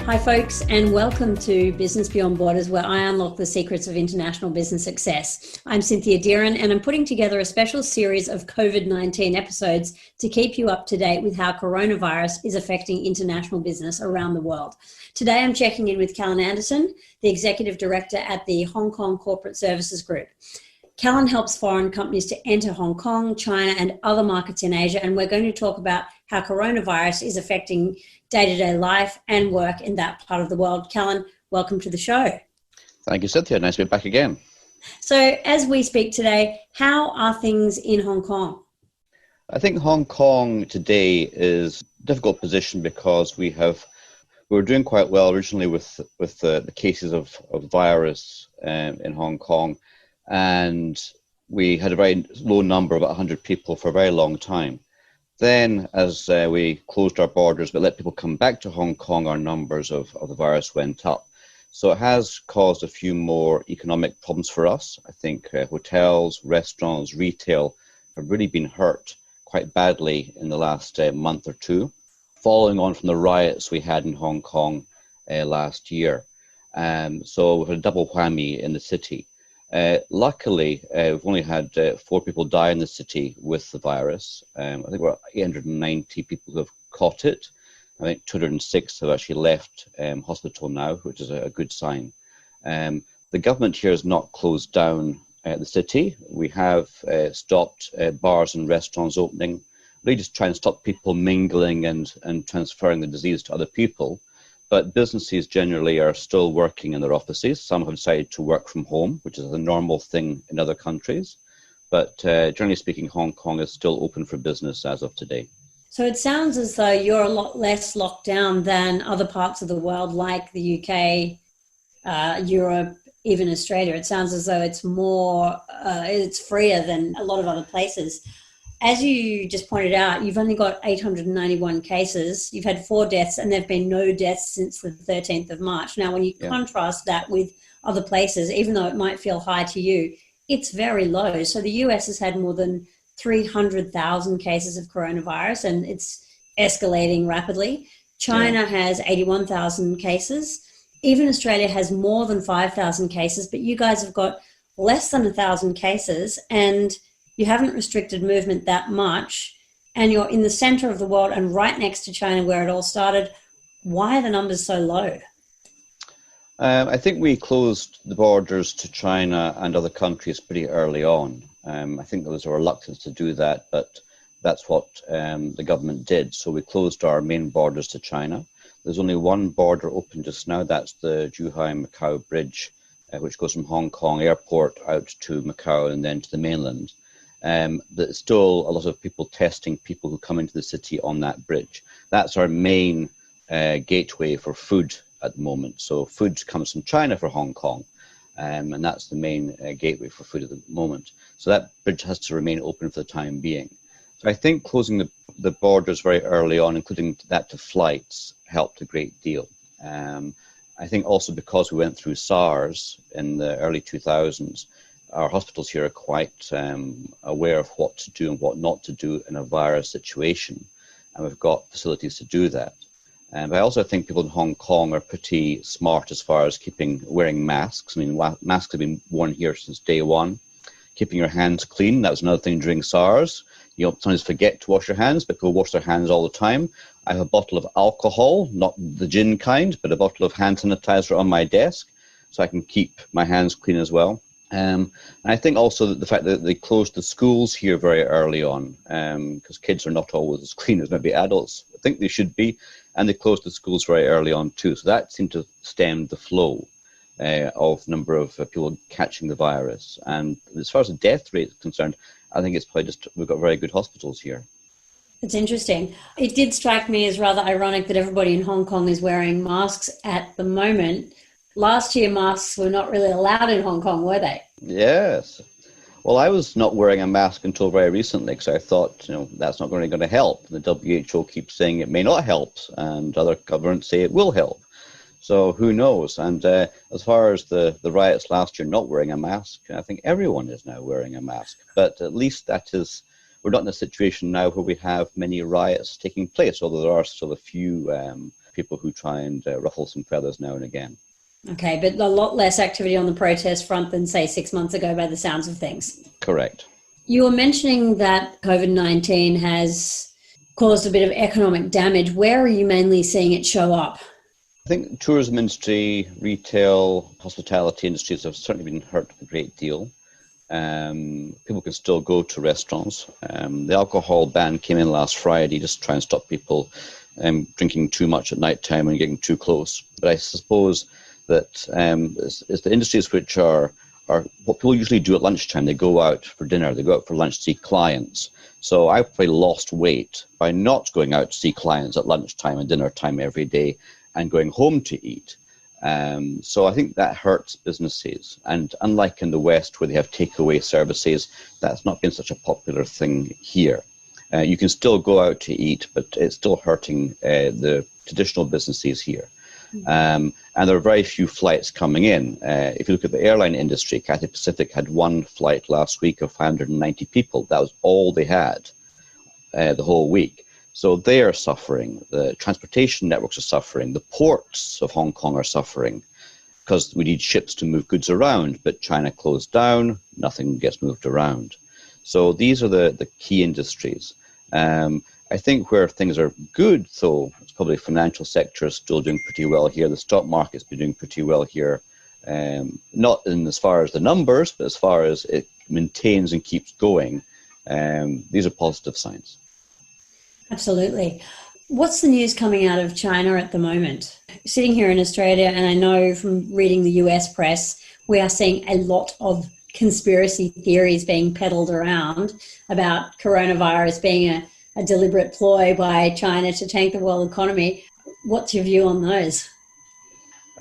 Hi folks, and welcome to Business Beyond Borders, where I unlock the secrets of international business success. I'm Cynthia Deeren, and I'm putting together a special series of COVID-19 episodes to keep you up to date with how coronavirus is affecting international business around the world. Today I'm checking in with Callan Anderson, the Executive Director at the Hong Kong Corporate Services Group. Callan helps foreign companies to enter Hong Kong, China, and other markets in Asia, and we're going to talk about how coronavirus is affecting day-to-day life and work in that part of the world. Callan, welcome to the show. Thank you, Cynthia. Nice to be back again. So as we speak today, how are things in Hong Kong? I think Hong Kong today is a difficult position because we were doing quite well originally with the cases of virus in Hong Kong, and we had a very low number of 100 people for a very long time. Then, as we closed our borders but let people come back to Hong Kong, our numbers of the virus went up. So it has caused a few more economic problems for us. I think hotels, restaurants, retail have really been hurt quite badly in the last month or two, following on from the riots we had in Hong Kong last year. So we've had a double whammy in the city. Luckily, we've only had 4 people die in the city with the virus. I think we're 890 people who have caught it. I think 206 have actually left hospital now, which is a good sign. The government here has not closed down the city. We have stopped bars and restaurants opening, really just trying to stop people mingling and transferring the disease to other people. But businesses generally are still working in their offices. Some have decided to work from home, which is a normal thing in other countries. But generally speaking, Hong Kong is still open for business as of today. So it sounds as though you're a lot less locked down than other parts of the world, like the UK, Europe, even Australia. It sounds as though it's more, it's freer than a lot of other places. As you just pointed out, you've only got 891 cases. You've had 4 deaths, and there have been no deaths since the 13th of March. Now, when you contrast that with other places, even though it might feel high to you, it's very low. So the US has had more than 300,000 cases of coronavirus, and it's escalating rapidly. China has 81,000 cases. Even Australia has more than 5,000 cases, but you guys have got less than 1,000 cases, and you haven't restricted movement that much, and you're in the center of the world and right next to China where it all started. Why are the numbers so low? I think we closed the borders to China and other countries pretty early on. I think there was a reluctance to do that, but that's what the government did. So we closed our main borders to China. There's only one border open just now. That's the Zhuhai-Macau bridge, which goes from Hong Kong airport out to Macau and then to the mainland. There's still a lot of people testing people who come into the city on that bridge. That's our main gateway for food at the moment. So food comes from China for Hong Kong, and that's the main gateway for food at the moment. So that bridge has to remain open for the time being. So I think closing the borders very early on, including that to flights, helped a great deal. I think also because we went through SARS in the early 2000s, our hospitals here are quite aware of what to do and what not to do in a virus situation, and we've got facilities to do that. But I also think people in Hong Kong are pretty smart as far as wearing masks. I mean, masks have been worn here since day one. Keeping your hands clean, that was another thing during SARS. You sometimes forget to wash your hands, but people wash their hands all the time. I have a bottle of alcohol, not the gin kind, but a bottle of hand sanitizer on my desk, so I can keep my hands clean as well. And I think also that the fact that they closed the schools here very early on, because kids are not always as clean as maybe adults think they should be, and they closed the schools very early on too. So that seemed to stem the flow of number of people catching the virus. And as far as the death rate is concerned, I think it's probably just we've got very good hospitals here. It's interesting. It did strike me as rather ironic that everybody in Hong Kong is wearing masks at the moment. Last year, masks were not really allowed in Hong Kong, were they? Yes. Well, I was not wearing a mask until very recently because I thought, that's not really going to help. The WHO keeps saying it may not help, and other governments say it will help. So who knows? And as far as the riots last year not wearing a mask, I think everyone is now wearing a mask. But at least we're not in a situation now where we have many riots taking place, although there are still a few people who try and ruffle some feathers now and again. Okay, but a lot less activity on the protest front than, say, 6 months ago by the sounds of things. Correct. You were mentioning that COVID-19 has caused a bit of economic damage. Where are you mainly seeing it show up? I think tourism industry, retail, hospitality industries have certainly been hurt a great deal. People can still go to restaurants. The alcohol ban came in last Friday just to try and stop people drinking too much at night time and getting too close. But I suppose that it's the industries which are what people usually do at lunchtime. They go out for dinner, they go out for lunch to see clients. So I've probably lost weight by not going out to see clients at lunchtime and dinner time every day and going home to eat. So I think that hurts businesses. And unlike in the West where they have takeaway services, that's not been such a popular thing here. You can still go out to eat, but it's still hurting the traditional businesses here. And there are very few flights coming in. If you look at the airline industry, Cathay Pacific had one flight last week of 590 people. That was all they had the whole week. So they are suffering. The transportation networks are suffering. The ports of Hong Kong are suffering because we need ships to move goods around. But China closed down, nothing gets moved around. So these are the key industries. I think where things are good, though, it's probably financial sector is still doing pretty well here. The stock market's been doing pretty well here. Not in as far as the numbers, but as far as it maintains and keeps going. These are positive signs. Absolutely. What's the news coming out of China at the moment? Sitting here in Australia, and I know from reading the US press, we are seeing a lot of conspiracy theories being peddled around about coronavirus being a deliberate ploy by China to tank the world economy. What's your view on those?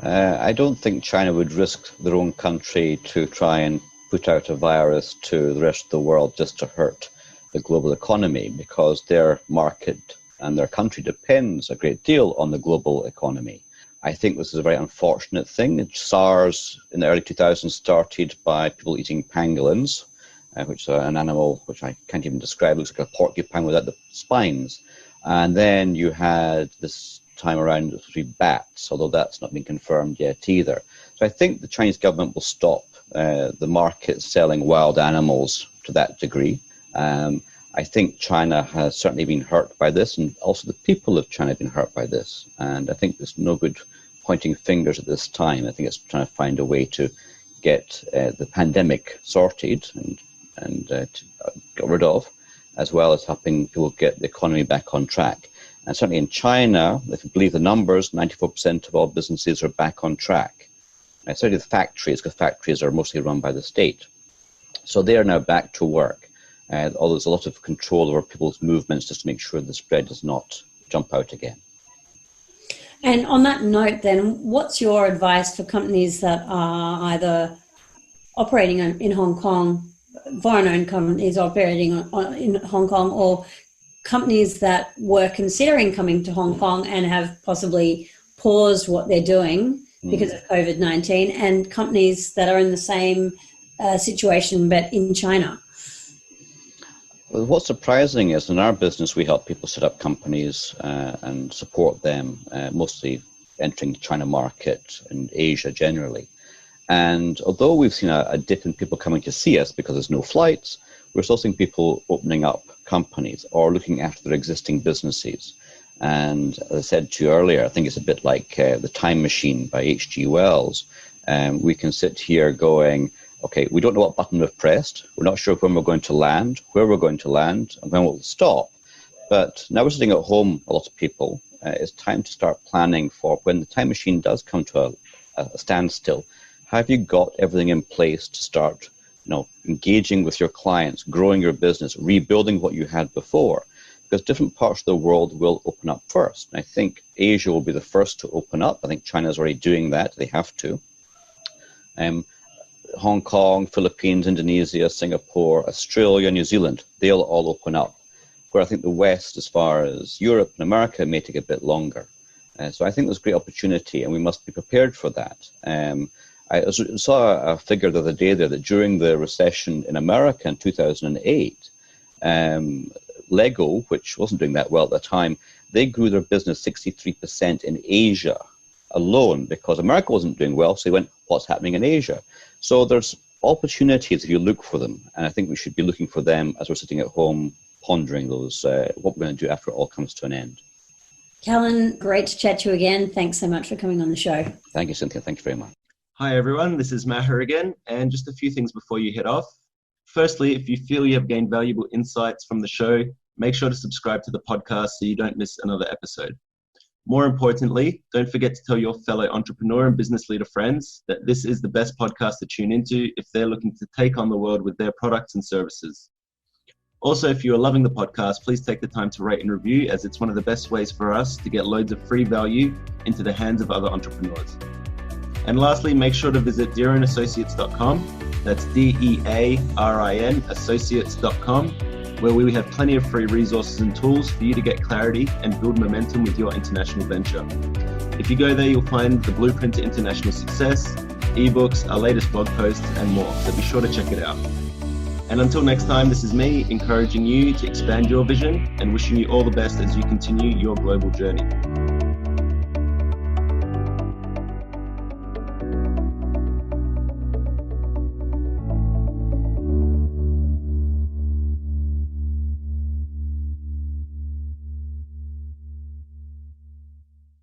I don't think China would risk their own country to try and put out a virus to the rest of the world just to hurt the global economy, because their market and their country depends a great deal on the global economy. I think this is a very unfortunate thing. SARS in the early 2000s started by people eating pangolins, which is an animal which I can't even describe. It looks like a porcupine without the spines. And then you had this time around it was bats, although that's not been confirmed yet either. So I think the Chinese government will stop the market selling wild animals to that degree. I think China has certainly been hurt by this, and also the people of China have been hurt by this. And I think there's no good pointing fingers at this time. I think it's trying to find a way to get the pandemic sorted and got rid of, as well as helping people get the economy back on track. And certainly in China, if you believe the numbers, 94% of all businesses are back on track. Certainly the factories, because factories are mostly run by the state. So they are now back to work. Although there's a lot of control over people's movements just to make sure the spread does not jump out again. And on that note then, what's your advice for companies that are either operating in Hong Kong, foreign-owned companies operating in Hong Kong, or companies that were considering coming to Hong Kong and have possibly paused what they're doing because of COVID-19, and companies that are in the same situation but in China? Well, what's surprising is in our business, we help people set up companies and support them, mostly entering the China market and Asia generally. And although we've seen a dip in people coming to see us because there's no flights, we're still seeing people opening up companies or looking after their existing businesses. And as I said to you earlier, I think it's a bit like The Time Machine by H.G. Wells. We can sit here going, okay, we don't know what button we've pressed. We're not sure when we're going to land, where we're going to land, and when we'll stop. But now we're sitting at home, a lot of people. It's time to start planning for when the time machine does come to a standstill. Have you got everything in place to start, engaging with your clients, growing your business, rebuilding what you had before? Because different parts of the world will open up first. And I think Asia will be the first to open up. I think China's already doing that. They have to. Hong Kong, Philippines, Indonesia, Singapore, Australia, New Zealand, they'll all open up. Where I think the West, as far as Europe and America, may take a bit longer. So I think there's great opportunity, and we must be prepared for that. I saw a figure the other day there that during the recession in America in 2008, Lego, which wasn't doing that well at the time, they grew their business 63% in Asia alone because America wasn't doing well. So they went, what's happening in Asia? So there's opportunities if you look for them. And I think we should be looking for them as we're sitting at home pondering those, what we're going to do after it all comes to an end. Callan, great to chat to you again. Thanks so much for coming on the show. Thank you, Cynthia. Thank you very much. Hi, everyone. This is Maher again. And just a few things before you head off. Firstly, if you feel you have gained valuable insights from the show, make sure to subscribe to the podcast so you don't miss another episode. More importantly, don't forget to tell your fellow entrepreneur and business leader friends that this is the best podcast to tune into if they're looking to take on the world with their products and services. Also, if you are loving the podcast, please take the time to rate and review, as it's one of the best ways for us to get loads of free value into the hands of other entrepreneurs. And lastly, make sure to visit dearinassociates.com. That's DEARIN associates.com, where we have plenty of free resources and tools for you to get clarity and build momentum with your international venture. If you go there, you'll find the blueprint to international success, ebooks, our latest blog posts, and more. So be sure to check it out. And until next time, this is me encouraging you to expand your vision and wishing you all the best as you continue your global journey.